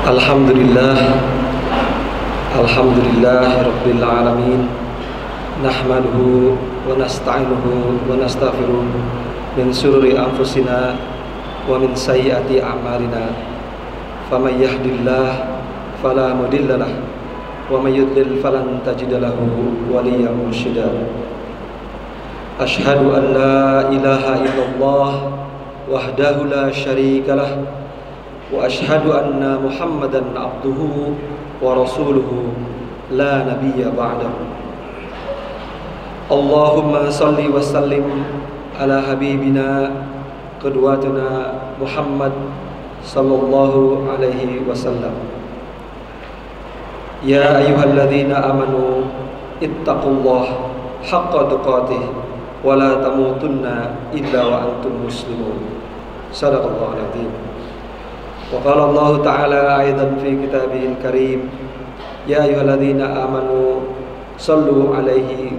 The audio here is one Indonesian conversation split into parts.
Alhamdulillah, Rabbil alamin. Nahmaduhu wa nasta'inuhu wa nastaghfiruh min syururi anfusina wa min sayyiati a'malina. Faman yahdihillahu fala mudhillalah wa may yudlil falan tajida lahu waliyyan mursyida. Asyhadu an la ilaha illallah wahdahu la syarikalah wa asyhadu anna Muhammadan abduhu wa rasuluhu la nabiyya ba'dahu. Allahumma salli wa sallim ala habibina qudwatuna Muhammad sallallahu alaihi wasallam. Ya ayyuhalladzina amanu ittaqullaha haqqa tuqatih wa la tamutunna illa wa antum muslimun. Shadaqallahul adzim. Wa qala Allah ta'ala aidan fi kitabihil karim, ya ayyuhalladzina amanu sallu alaihi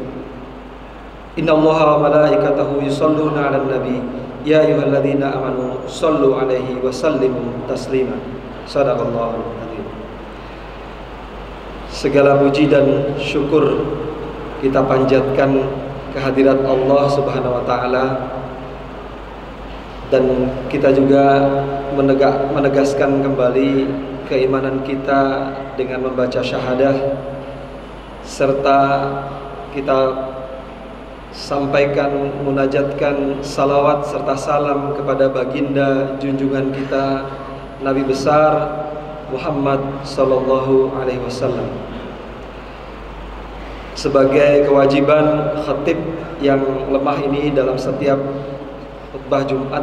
innallaha wa malaikatahu yusholluna 'alan nabi ya ayyuhalladzina amanu sallu alaihi wa sallimu taslima. Shadaqallahul adzim. Segala puji dan syukur kita panjatkan kehadirat Allah Subhanahu wa taala, dan kita juga menegaskan kembali keimanan kita dengan membaca syahadah, serta kita sampaikan, munajatkan salawat serta salam kepada baginda junjungan kita Nabi besar Muhammad sallallahu alaihi wasallam. Sebagai kewajiban khatib yang lemah ini dalam setiap khutbah Jumat,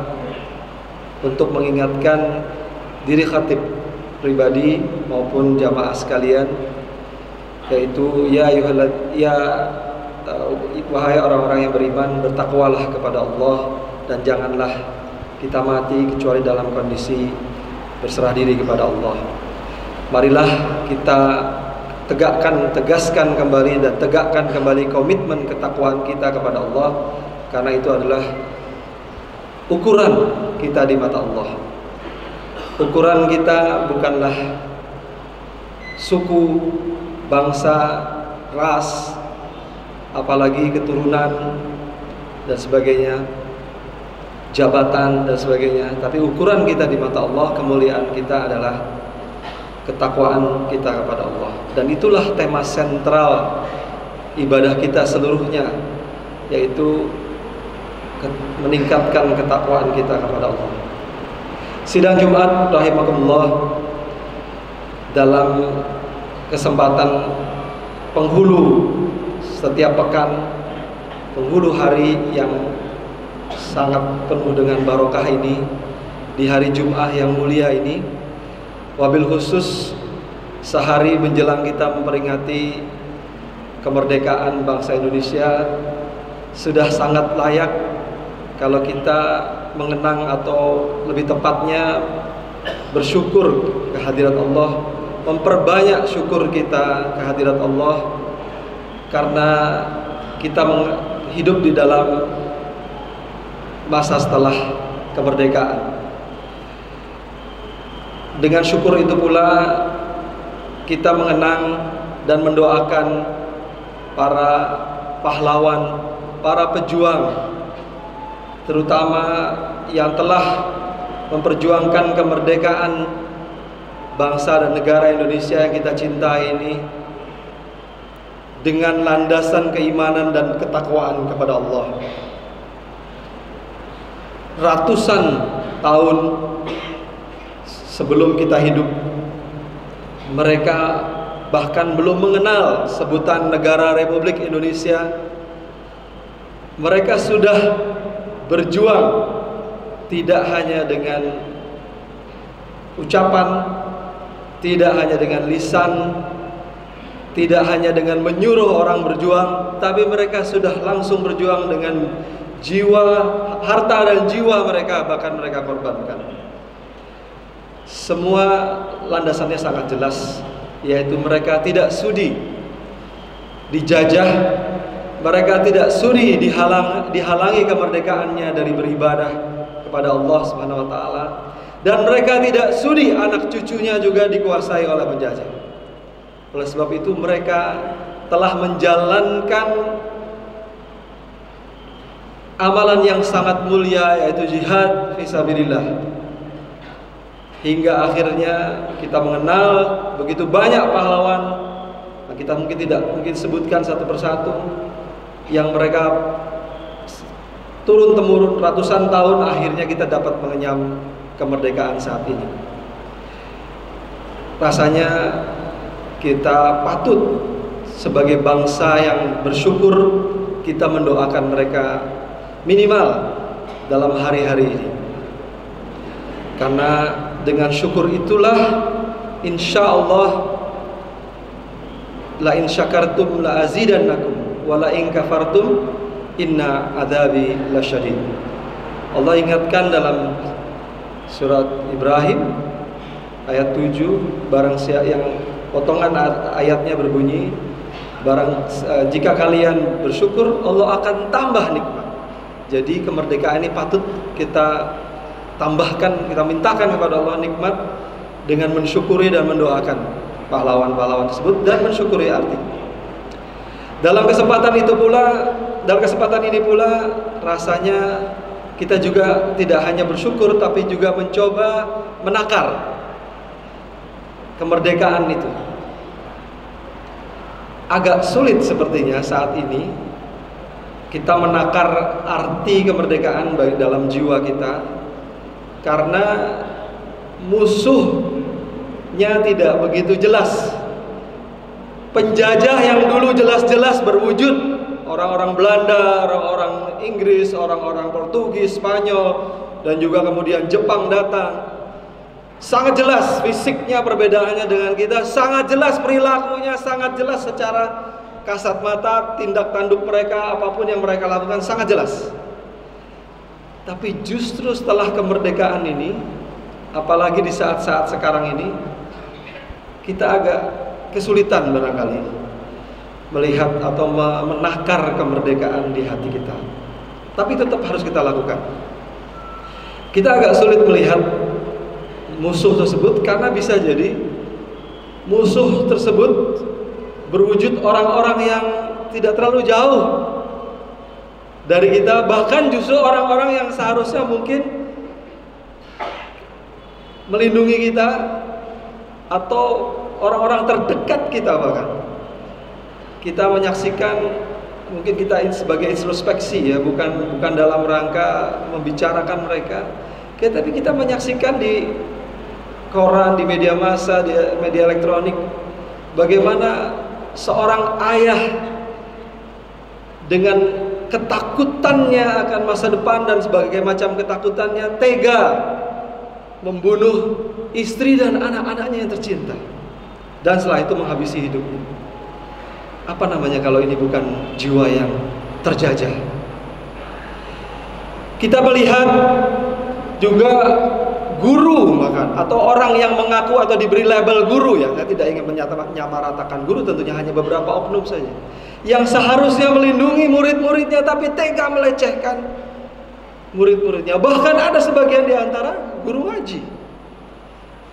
untuk mengingatkan diri khatib pribadi maupun jamaah sekalian, yaitu wahai orang-orang yang beriman, bertakwalah kepada Allah dan janganlah kita mati kecuali dalam kondisi berserah diri kepada Allah. Marilah kita tegaskan kembali dan tegakkan kembali komitmen ketakwaan kita kepada Allah, karena itu adalah ukuran kita di mata Allah. Ukuran kita bukanlah suku, bangsa, ras, apalagi keturunan dan sebagainya, jabatan dan sebagainya, tapi ukuran kita di mata Allah, kemuliaan kita adalah ketakwaan kita kepada Allah. Dan itulah tema sentral ibadah kita seluruhnya, yaitu meningkatkan ketakwaan kita kepada Allah. Sidang Jumat rahimakumullah, dalam kesempatan penghulu setiap pekan, penghulu hari yang sangat penuh dengan barokah ini, di hari Jumat yang mulia ini, wabil khusus sehari menjelang kita memperingati kemerdekaan bangsa Indonesia, sudah sangat layak kalau kita mengenang, atau lebih tepatnya bersyukur kehadirat Allah, memperbanyak syukur kita kehadirat Allah, karena kita hidup di dalam masa setelah kemerdekaan. Dengan syukur itu pula kita mengenang dan mendoakan para pahlawan, para pejuang, terutama yang telah memperjuangkan kemerdekaan bangsa dan negara Indonesia yang kita cintai ini dengan landasan keimanan dan ketakwaan kepada Allah. Ratusan tahun sebelum kita hidup, mereka bahkan belum mengenal sebutan negara Republik Indonesia. Mereka sudah berjuang, tidak hanya dengan ucapan, tidak hanya dengan lisan, tidak hanya dengan menyuruh orang berjuang, tapi mereka sudah langsung berjuang dengan jiwa, harta dan jiwa mereka, bahkan mereka korbankan. Semua landasannya sangat jelas, yaitu mereka tidak sudi dijajah, mereka tidak sudi dihalangi kemerdekaannya dari beribadah kepada Allah Subhanahu wa taala, dan mereka tidak sudi anak cucunya juga dikuasai oleh penjajah. Oleh sebab itu mereka telah menjalankan amalan yang sangat mulia, yaitu jihad fisabilillah. Hingga akhirnya kita mengenal begitu banyak pahlawan. Nah, kita mungkin tidak sebutkan satu persatu yang mereka turun temurun ratusan tahun, akhirnya kita dapat mengenyam kemerdekaan saat ini. Rasanya kita patut sebagai bangsa yang bersyukur, kita mendoakan mereka minimal dalam hari-hari ini. Karena dengan syukur itulah insya Allah, la in syakartum la azidannakum wa la in kafartum inna adzabi lasyadid. Allah ingatkan dalam surat Ibrahim ayat 7, barang siapa yang potongan ayatnya berbunyi, jika kalian bersyukur Allah akan tambah nikmat. Jadi kemerdekaan ini patut kita tambahkan, kita mintakan kepada Allah nikmat dengan mensyukuri dan mendoakan pahlawan-pahlawan tersebut dan mensyukuri arti. Dalam kesempatan ini pula rasanya kita juga tidak hanya bersyukur tapi juga mencoba menakar kemerdekaan itu. Agak sulit sepertinya saat ini kita menakar arti kemerdekaan baik dalam jiwa kita, karena musuhnya tidak begitu jelas. Penjajah yang dulu jelas-jelas berwujud, orang-orang Belanda, orang-orang Inggris, orang-orang Portugis, Spanyol, dan juga kemudian Jepang datang. Sangat jelas fisiknya perbedaannya dengan kita, sangat jelas perilakunya, sangat jelas secara kasat mata, tindak tanduk mereka, apapun yang mereka lakukan sangat jelas. Tapi justru setelah kemerdekaan ini, apalagi di saat-saat sekarang ini, kita agak kesulitan barangkali melihat atau menakar kemerdekaan di hati kita. Tapi tetap harus kita lakukan. Kita agak sulit melihat musuh tersebut karena bisa jadi musuh tersebut berwujud orang-orang yang tidak terlalu jauh dari kita, bahkan justru orang-orang yang seharusnya mungkin melindungi kita atau orang-orang terdekat kita. Bahkan kita menyaksikan, mungkin kita sebagai introspeksi ya, bukan dalam rangka membicarakan mereka, tapi kita menyaksikan di koran, di media massa, di media elektronik, bagaimana seorang ayah dengan ketakutannya akan masa depan dan sebagai macam ketakutannya tega membunuh istri dan anak-anaknya yang tercinta, dan setelah itu menghabisi hidupnya. Apa namanya kalau ini bukan jiwa yang terjajah? Kita melihat juga guru bahkan, atau orang yang mengaku atau diberi label guru ya. Saya tidak ingin menyamaratakan guru, tentunya hanya beberapa oknum saja yang seharusnya melindungi murid-muridnya tapi tega melecehkan murid-muridnya. Bahkan ada sebagian di antara guru ngaji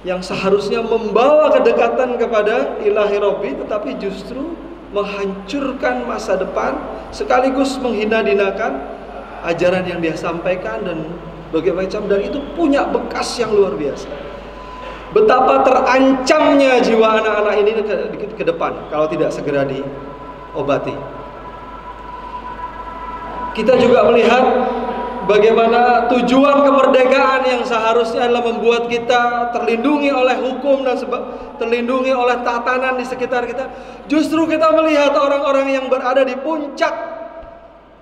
yang seharusnya membawa kedekatan kepada ilahi Rabbi, tetapi justru menghancurkan masa depan sekaligus menghina-hinakan ajaran yang dia sampaikan dan berbagai macam, dan itu punya bekas yang luar biasa. Betapa terancamnya jiwa anak-anak ini ke depan kalau tidak segera diobati. Kita juga melihat bagaimana tujuan kemerdekaan yang seharusnya adalah membuat kita terlindungi oleh hukum dan terlindungi oleh tatanan di sekitar kita. Justru kita melihat orang-orang yang berada di puncak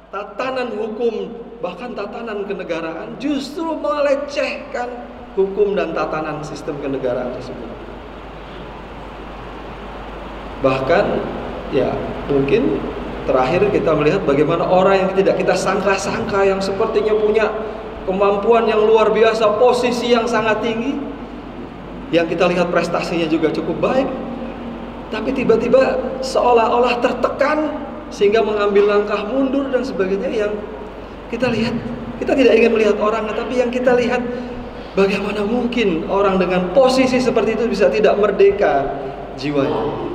tatanan hukum, bahkan tatanan kenegaraan, justru melecehkan hukum dan tatanan sistem kenegaraan tersebut. Bahkan ya mungkin terakhir kita melihat bagaimana orang yang tidak kita sangka-sangka, yang sepertinya punya kemampuan yang luar biasa, posisi yang sangat tinggi, yang kita lihat prestasinya juga cukup baik, tapi tiba-tiba seolah-olah tertekan sehingga mengambil langkah mundur dan sebagainya. Yang kita lihat, kita tidak ingin melihat orang, tapi yang kita lihat Bagaimana mungkin orang dengan posisi seperti itu bisa tidak merdeka jiwanya?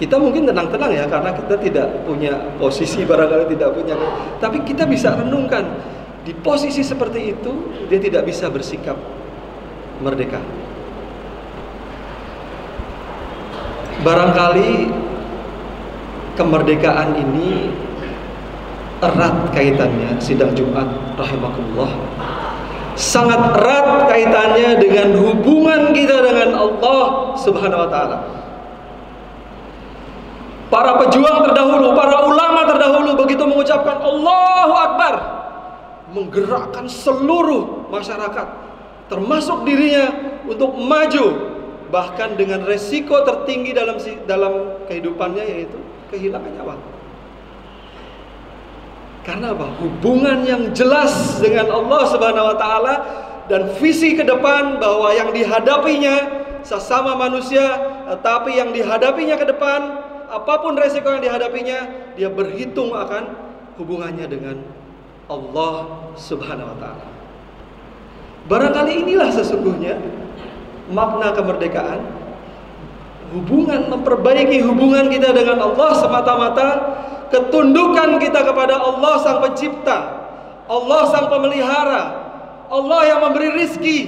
Kita mungkin tenang-tenang ya, karena kita tidak punya posisi, barangkali tidak punya. Tapi kita bisa renungkan, di posisi seperti itu dia tidak bisa bersikap merdeka. Barangkali kemerdekaan ini erat kaitannya, sidang Jumat rahimakumullah, sangat erat kaitannya dengan hubungan kita dengan Allah Subhanahu wa taala. Para pejuang terdahulu, para ulama terdahulu begitu mengucapkan Allahu Akbar, menggerakkan seluruh masyarakat termasuk dirinya untuk maju, bahkan dengan resiko tertinggi dalam kehidupannya, yaitu kehilangan nyawa. Karena apa? Hubungan yang jelas dengan Allah Subhanahu wa taala dan visi ke depan bahwa yang dihadapinya sesama manusia, tetapi yang dihadapinya ke depan, apapun resiko yang dihadapinya, dia berhitung akan hubungannya dengan Allah Subhanahu wa taala. Barangkali inilah sesungguhnya makna kemerdekaan. Hubungan, memperbaiki hubungan kita dengan Allah semata-mata, ketundukan kita kepada Allah Sang Pencipta, Allah Sang Pemelihara, Allah yang memberi rizki,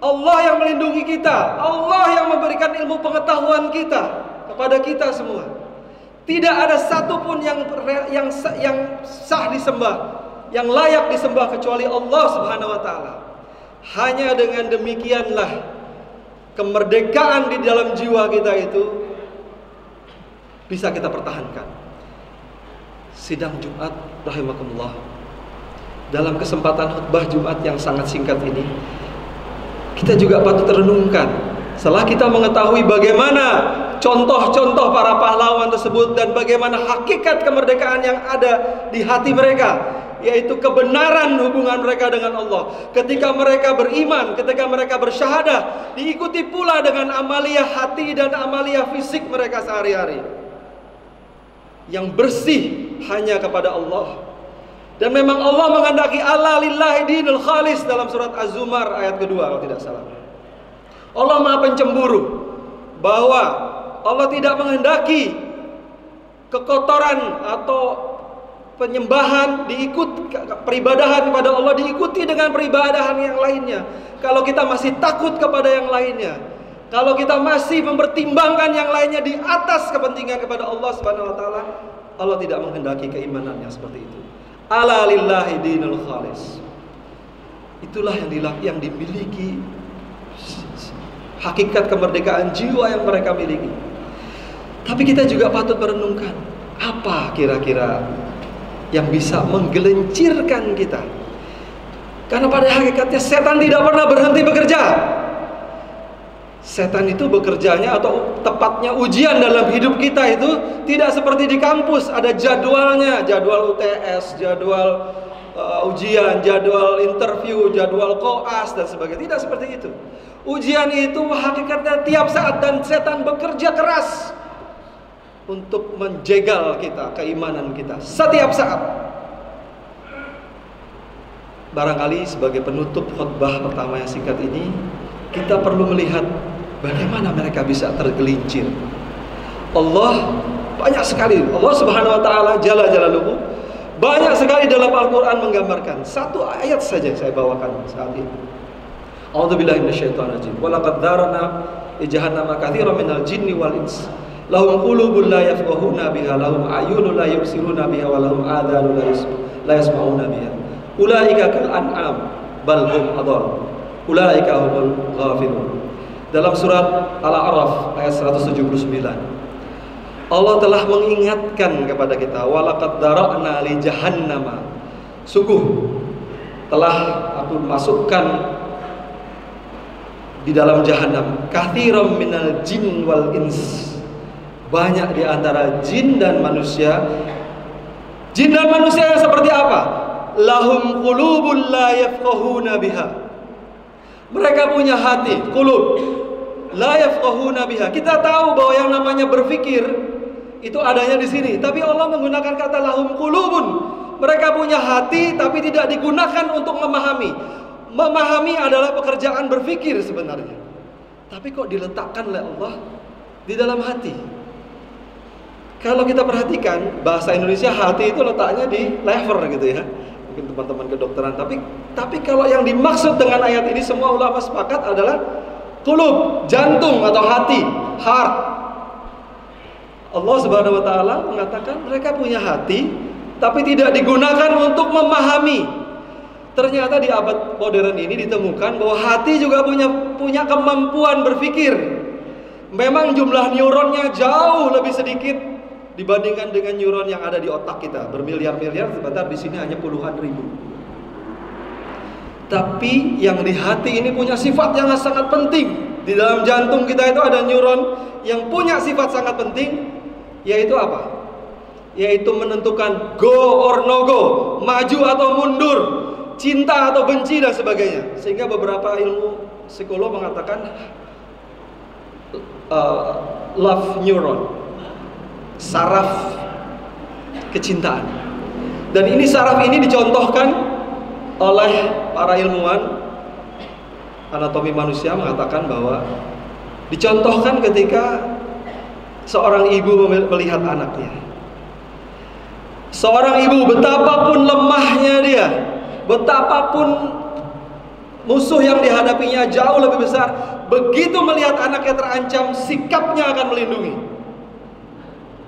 Allah yang melindungi kita, Allah yang memberikan ilmu pengetahuan kita kepada kita semua. Tidak ada satupun yang sah disembah, yang layak disembah kecuali Allah Subhanahu wa taala. Hanya dengan demikianlah kemerdekaan di dalam jiwa kita itu bisa kita pertahankan. Sidang Jumat rahimakumullah, dalam kesempatan khutbah Jumat yang sangat singkat ini, kita juga patut renungkan. Setelah kita mengetahui bagaimana contoh-contoh para pahlawan tersebut dan bagaimana hakikat kemerdekaan yang ada di hati mereka, yaitu kebenaran hubungan mereka dengan Allah. Ketika mereka beriman, ketika mereka bersyahadah, diikuti pula dengan amalia hati dan amalia fisik mereka sehari-hari yang bersih hanya kepada Allah. Dan memang Allah menghendaki ala lillahi dinul khalis dalam surat Az-Zumar ayat kedua kalau tidak salah. Allah Maha Pencemburu, bahwa Allah tidak menghendaki kekotoran atau penyembahan peribadahan kepada Allah diikuti dengan peribadahan yang lainnya. Kalau kita masih takut kepada yang lainnya, kalau kita masih mempertimbangkan yang lainnya di atas kepentingan kepada Allah Subhanahu wa taala, Allah tidak menghendaki keimanan yang seperti itu. Ala lillahi dinul khalis. Itulah yang dimiliki hakikat kemerdekaan jiwa yang mereka miliki. Tapi kita juga patut merenungkan, apa kira-kira yang bisa menggelincirkan kita? Karena pada hakikatnya setan tidak pernah berhenti bekerja. Setan itu bekerjanya, atau tepatnya ujian dalam hidup kita itu tidak seperti di kampus, ada jadwalnya, jadwal UTS, jadwal ujian, jadwal interview, jadwal koas dan sebagainya. Tidak seperti itu. Ujian itu hakikatnya tiap saat, dan setan bekerja keras untuk menjegal kita, keimanan kita setiap saat. Barangkali sebagai penutup khutbah pertama yang singkat ini, kita perlu melihat bagaimana mereka bisa tergelincir. Allah banyak sekali, Allah Subhanahu wa taala jalla jalaluhu banyak sekali dalam Al-Quran menggambarkan. Satu ayat saja saya bawakan saat ini. A'udzubillahi minasyaitonirrajim. Wa laqad dzarana li jahannama katsiran minal jinni wal ins. Lahum qulubun la yafqahuna biha, lahum a'yunun la yubsiruna biha, wa lahum adhanun la yasma'una biha. Ulaika kal an'am bal hum adall. Ulaika humul ghafilun. Dalam surat Al-A'raf ayat 179, Allah telah mengingatkan kepada kita, wa laqad dzarana li jahannama. Sungguh telah aku masukkan di dalam jahanam katsiran minal jin wal ins, banyak di antara jin dan manusia. Jin dan manusia yang seperti apa? Lahum qulubun la yafqahuna biha. Mereka punya hati, qulub la yafqahuna biha. Kita tahu bahwa yang namanya berpikir itu adanya di sini, tapi Allah menggunakan kata lahum qulubun. Mereka punya hati tapi tidak digunakan untuk memahami. memahami adalah pekerjaan berpikir sebenarnya. Tapi kok diletakkan oleh Allah di dalam hati? Kalau kita perhatikan bahasa Indonesia, hati itu letaknya di lever gitu ya. Mungkin teman-teman kedokteran. Tapi kalau yang dimaksud dengan ayat ini semua ulama sepakat adalah qulub, jantung atau hati, heart. Allah Subhanahu wa taala mengatakan mereka punya hati tapi tidak digunakan untuk memahami. Ternyata di abad modern ini ditemukan bahwa hati juga punya kemampuan berpikir. Memang jumlah neuronnya jauh lebih sedikit dibandingkan dengan neuron yang ada di otak kita, bermiliar-miliar, sebentar di sini hanya puluhan ribu. Tapi yang di hati ini punya sifat yang sangat penting. Di dalam jantung kita itu ada neuron yang punya sifat sangat penting, yaitu apa? Yaitu menentukan go or no go, maju atau mundur, cinta atau benci dan sebagainya. Sehingga beberapa ilmu psikolog mengatakan love neuron, saraf kecintaan. Dan ini saraf ini dicontohkan oleh para ilmuwan anatomi manusia, mengatakan bahwa dicontohkan ketika seorang ibu melihat anaknya. Seorang ibu betapapun lemahnya dia, betapapun musuh yang dihadapinya jauh lebih besar, begitu melihat anaknya terancam, sikapnya akan melindungi.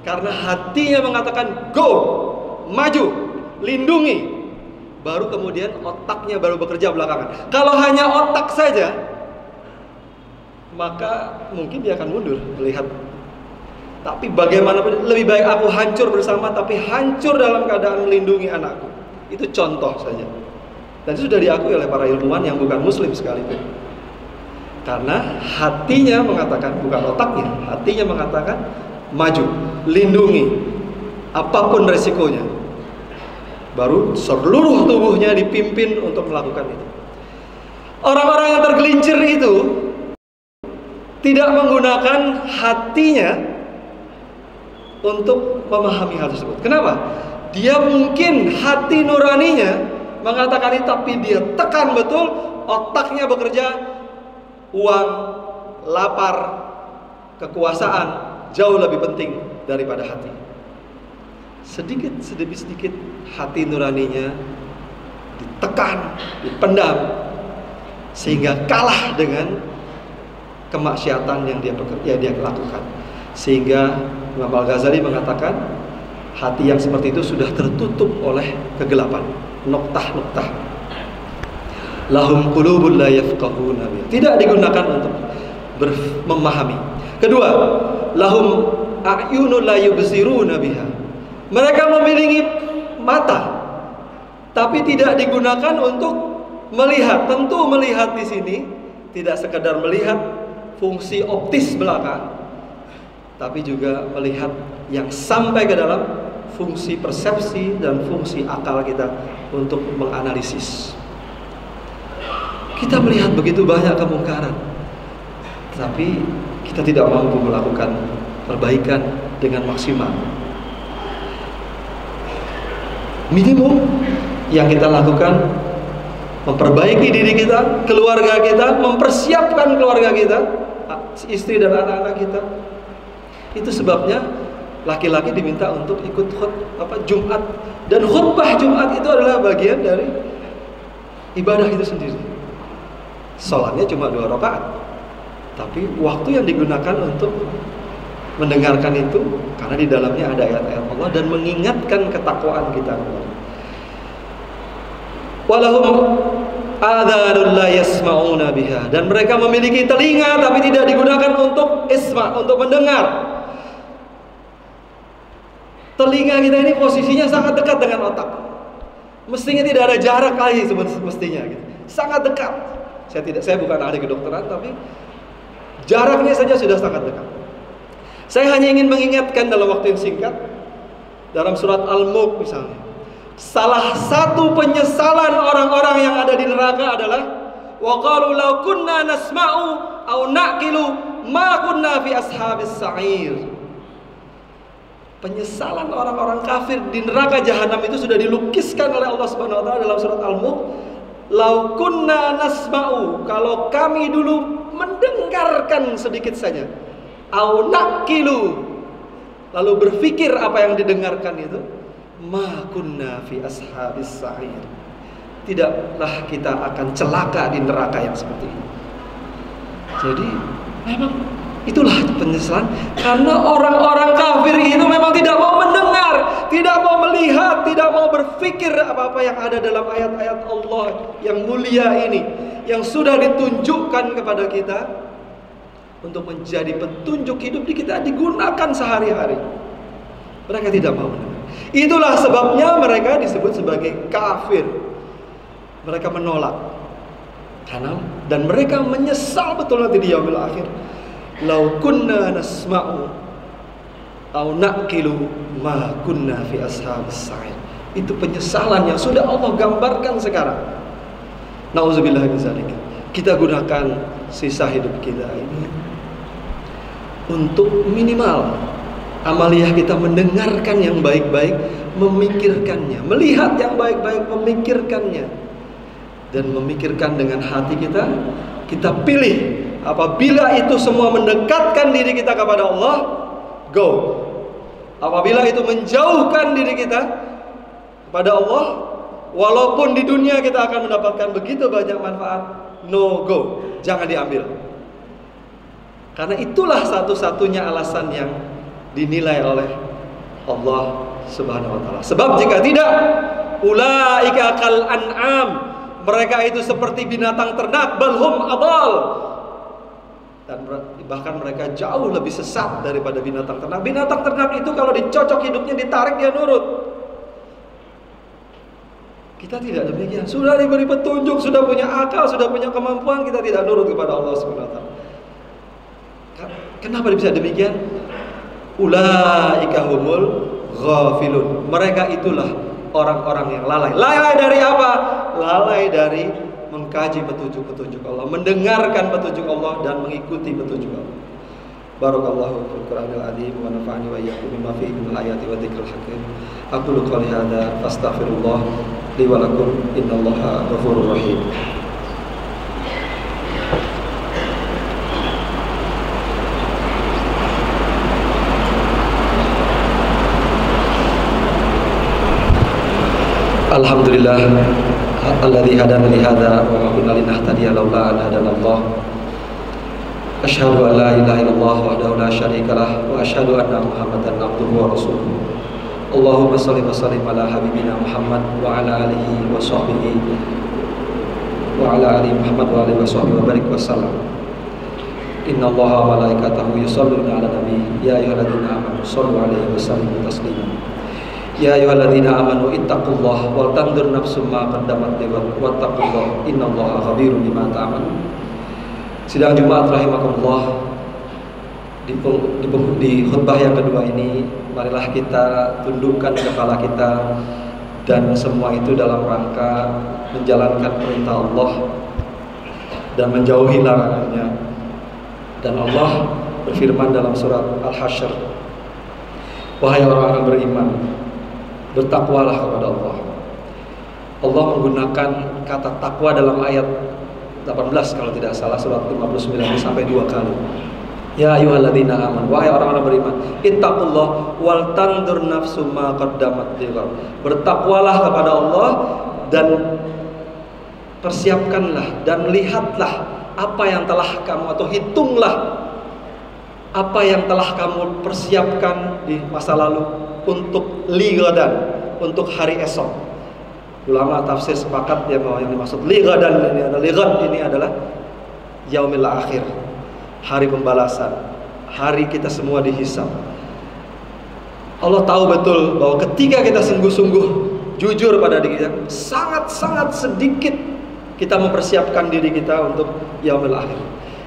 Karena hatinya mengatakan go, maju, lindungi. Baru kemudian otaknya baru bekerja belakangan. Kalau hanya otak saja, maka mungkin dia akan mundur melihat. Tapi bagaimanapun lebih baik aku hancur bersama, tapi hancur dalam keadaan melindungi anakku. Itu contoh saja. Dan itu sudah diakui oleh para ilmuwan yang bukan muslim sekalipun. Karena hatinya mengatakan, bukan otaknya, hatinya mengatakan maju, lindungi, apapun resikonya. Baru seluruh tubuhnya dipimpin untuk melakukan itu. Orang-orang yang tergelincir itu tidak menggunakan hatinya untuk memahami hal tersebut. Kenapa? Dia mungkin hati nuraninya mengatakan itu, tapi dia tekan betul, otaknya bekerja, uang, lapar, kekuasaan jauh lebih penting daripada hati. Sedikit demi sedikit hati nuraninya ditekan, dipendam, sehingga kalah dengan kemaksiatan yang dia lakukan. Sehingga Imam Al-Ghazali mengatakan hati yang seperti itu sudah tertutup oleh kegelapan, noktah-noktah. Lahum qulubun la yafqahuna biha. Tidak digunakan untuk memahami. Kedua, lahum a'yunun la yubsiruna biha. Mereka memiliki mata, tapi tidak digunakan untuk melihat. Tentu melihat di sini tidak sekedar melihat fungsi optis belaka, tapi juga melihat yang sampai ke dalam fungsi persepsi dan fungsi akal kita untuk menganalisis. Kita melihat begitu banyak kemungkaran, tapi kita tidak mampu melakukan perbaikan dengan maksimal. Minimum yang kita lakukan memperbaiki diri kita, keluarga kita, mempersiapkan keluarga kita, istri dan anak-anak kita. Itu sebabnya laki-laki diminta untuk ikut Jumat, dan khutbah Jumat itu adalah bagian dari ibadah itu sendiri. Salatnya cuma 2 rakaat, tapi waktu yang digunakan untuk mendengarkan itu karena di dalamnya ada ayat-ayat Allah dan mengingatkan ketakwaan kita. Walahum adhanun la yasma'una biha, dan mereka memiliki telinga tapi tidak digunakan untuk isma', untuk mendengar. Telinga kita ini posisinya sangat dekat dengan otak. Mestinya tidak ada jarak lagi semestinya gitu. Sangat dekat. Saya bukan ahli kedokteran, tapi jaraknya saja sudah sangat dekat. Saya hanya ingin mengingatkan dalam waktu yang singkat, dalam surat Al-Mulk misalnya, salah satu penyesalan orang-orang yang ada di neraka adalah wa qalu law kunna nasma'u aw naqilu ma kunna fi ashabis sa'ir. Penyesalan orang-orang kafir di neraka jahanam itu sudah dilukiskan oleh Allah Subhanahu wa taala dalam surat Al-Mulk. lau kunna nasma'u, kalau kami dulu mendengarkan sedikit saja, au naqilu, lalu berpikir apa yang didengarkan itu, ma kunna fi ashabis sa'ir, tidaklah kita akan celaka di neraka yang seperti ini. Jadi memang itulah penyesalan, karena orang-orang kafir itu memang tidak mau mendengar, tidak mau melihat, tidak mau berpikir apa-apa yang ada dalam ayat-ayat Allah yang mulia ini, yang sudah ditunjukkan kepada kita untuk menjadi petunjuk hidup di kita, digunakan sehari-hari. Mereka tidak mau mendengar. Itulah sebabnya mereka disebut sebagai kafir. Mereka menolak, dan mereka menyesal betul nanti di yaumil akhir. Lau kunna nasma'u au naqilu ma kunna fi ashabis sa'ir. Itu penyesalan yang sudah Allah gambarkan sekarang. Nauzubillah min zalik. Kita gunakan sisa hidup kita ini untuk minimal amaliyah kita mendengarkan yang baik-baik, memikirkannya, melihat yang baik-baik, memikirkannya, dan memikirkan dengan hati kita. Kita pilih. Apabila itu semua mendekatkan diri kita kepada Allah, go. Apabila itu menjauhkan diri kita kepada Allah, walaupun di dunia kita akan mendapatkan begitu banyak manfaat, no go, jangan diambil. Karena itulah satu-satunya alasan yang dinilai oleh Allah Subhanahu wa taala. Sebab jika tidak, ulaika kal an'am, mereka itu seperti binatang ternak, balhum adal, dan bahkan mereka jauh lebih sesat daripada binatang ternak. Binatang ternak itu kalau dicocok hidupnya, ditarik, dia nurut. Kita tidak demikian. Sudah diberi petunjuk, sudah punya akal, sudah punya kemampuan, kita tidak nurut kepada Allah Subhanahu wa taala. Kenapa bisa demikian? Ulaika humul ghafilun. Mereka itulah orang-orang yang lalai. Lalai dari apa? Lalai dari mengkaji petunjuk-petunjuk Allah, mendengarkan petunjuk Allah, dan mengikuti petunjuk Allah. Barakallahu fil Qur'anil azim wa nafa'ani wa iyyakum bima fihi minal ayati wa dzikril hakim. Aqulu qouli hadza fastaghfirullah li wa lakum innallaha ghafurur rahim. Alhamdulillah alladzi hadana li hadza wa ma kunna linahtadiya laula an hadana Allah. Asyhadu an la ilaha illallah wahdahu la syarikalah wa asyhadu anna Muhammadan abduhu wa rasuluh. Allahumma shalli wa sallim ala habibina Muhammad wa ala alihi wa sahbihi wa ala ali Muhammad wa alihi wa sahbihi wa barik wa sallam. Inna Allaha wa malaikatahu yusholluna ala nabi ya ayyuhalladzina amanu shallu alaihi wa sallimu taslima. Ya ayyuhalladzina amanu ittaqullaha wal tanzur nafsum ma qaddamat lighad wattaqullaha innallaha khabirun bima ta'malun. Sidang Jumat rahimakumullah, di khutbah yang kedua ini, marilah kita tundukkan kepala kita, dan semua itu dalam rangka menjalankan perintah Allah dan menjauhi larangannya. Dan Allah berfirman dalam surat Al-Hasyr, wahai orang-orang beriman, bertakwalah kepada Allah. Allah menggunakan kata takwa dalam ayat 18 kalau tidak salah, surat 59 sampai 2 kali. Ya ayyuhalladzina amanu, wahai orang-orang beriman, ittaqullah wal tandur nafsum ma qaddamat lighad. Bertakwalah kepada Allah dan persiapkanlah dan lihatlah apa yang telah kamu, atau hitunglah apa yang telah kamu persiapkan di masa lalu untuk lighadan, untuk hari esok. Ulama tafsir sepakat ya bahwa yang dimaksud lighadan ini adalah yaumil akhir, hari pembalasan, hari kita semua dihisab. Allah tahu betul bahwa ketika kita sungguh-sungguh jujur pada diri kita, sangat-sangat sedikit kita mempersiapkan diri kita untuk yaumil akhir.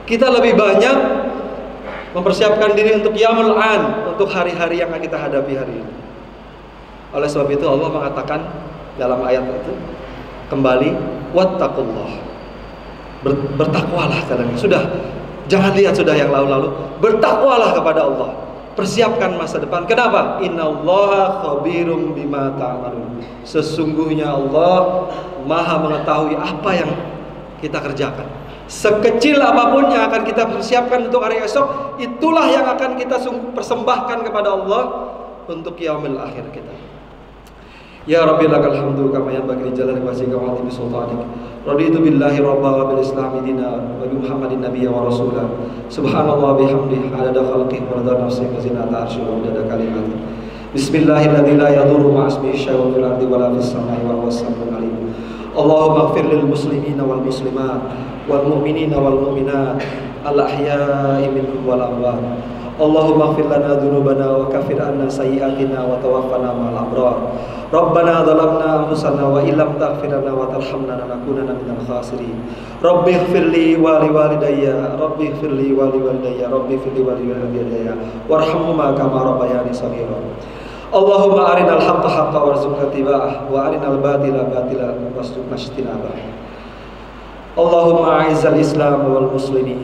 Kita lebih banyak mempersiapkan diri untuk yaumul an, untuk hari-hari yang akan kita hadapi hari ini. Oleh sebab itu Allah mengatakan dalam ayat itu kembali, wattaqullah, bertakwalah kalian. Sudah, jangan lihat sudah yang lalu-lalu, bertakwalah kepada Allah. persiapkan masa depan. Kenapa? Innallaha khabirum bima ta'malun. Sesungguhnya Allah Maha mengetahui apa yang kita kerjakan. Sekecil apapun yang akan kita persiapkan untuk hari esok, itulah yang akan kita persembahkan kepada Allah untuk yaumil akhir kita. Ya Rabbi lakal hamdu kama yanbaghi li jalali wajhika wa 'azimi sultanik. Raditu billahi rabba wa bil islami dina wa bi Muhammadin nabiyya wa rasula. Subhanallah bihamdihi adada khalqihi wa rida nafsihi wa zinata arsyihi wa adada kalimatihi. Bismillahilladzi la yadurru ma'a ismihi syai'un fil ardi wa la fis samai wa huwas samiul 'alim. Allahumma ighfir lil muslimina wal muslimat wal mu'minina wal mu'minat al ahya'i minhum wal amwat. Allahumma ighfir lana dzunubana wa kaffir 'anna sayyi'atina wa tawaffana ma'al abrar. Rabbana zalamna anfusana wa illam taghfir lana wa tarhamna lanakunanna minal khasirin. Rabbi ighfirli wa liwalidayya, Rabbi ighfirli wa liwalidayya, Rabbi ighfirli wa liwalidayya warhamhuma kama rabbayani shaghira. Allahumma arinal haqqa haqqan warzuqna ittiba'ah wa arinal batila batilan warzuqna ijtinabah. Allahumma a'izzal Islam wal muslimin.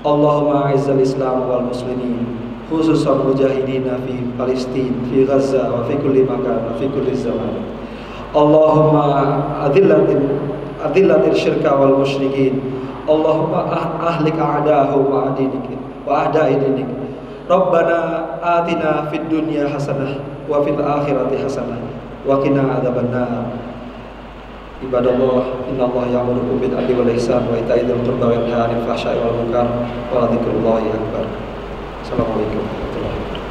Allahumma a'izzal Islam wal muslimin, khususan mujahidina fi Palestin, fi Gaza wa fi kulli makan wa fi kulli zaman. Allahumma adillatil syirka wal musyrikin. Allahumma ahlik a'da'ahum wa a'da'i dinik. Rabbana atina fid dunya hasanah wa fil akhirati hasanah wa qina adzabannar. Ibadallah, innallaha ya'muru bil 'adli wal ihsan wa ita'i dzil qurba wa yanha 'anil fahsya'i wal munkar wa dzikrullahi akbar. Assalamualaikum warahmatullahi wabarakatuh.